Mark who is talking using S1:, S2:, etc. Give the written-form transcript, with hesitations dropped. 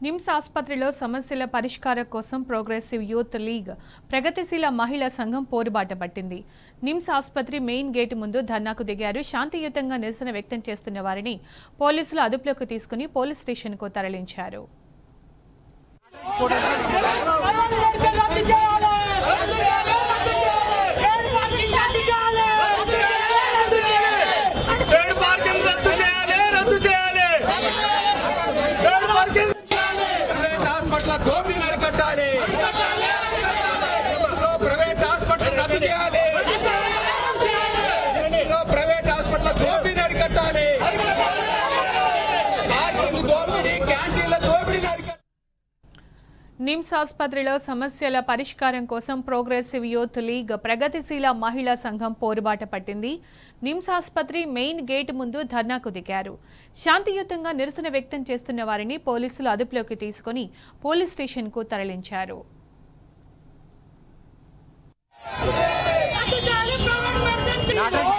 S1: నిమ్స్ ఆసుపత్రిలో సమస్యల పరిష్కారం కోసం ప్రోగ్రెసివ్ యూత్ లీగ్ ప్రగతిశీల మహిళా సంఘం పోరుబాట పట్టింది. నిమ్స్ ఆసుపత్రి మెయిన్ గేటు ముందు ధర్నాకు దిగారు. శాంతియుతంగా నిరసన వ్యక్తం చేస్తున్న వారిని పోలీసులు అదుపులోకి తీసుకుని పోలీస్ స్టేషన్కు తరలించారు. నిమ్స్ ఆసుపత్రిలో సమస్యల పరిష్కారం కోసం ప్రోగ్రెసివ్ యూత్ లీగ్ ప్రగతిశీల మహిళా సంఘం పోరుబాట పట్టింది. నిమ్స్ ఆసుపత్రి మెయిన్ గేటు ముందు ధర్నాకు దిగారు. శాంతియుతంగా నిరసన వ్యక్తం చేస్తున్న వారిని పోలీసులు అదుపులోకి తీసుకుని పోలీస్ స్టేషన్కు తరలించారు.
S2: నాటక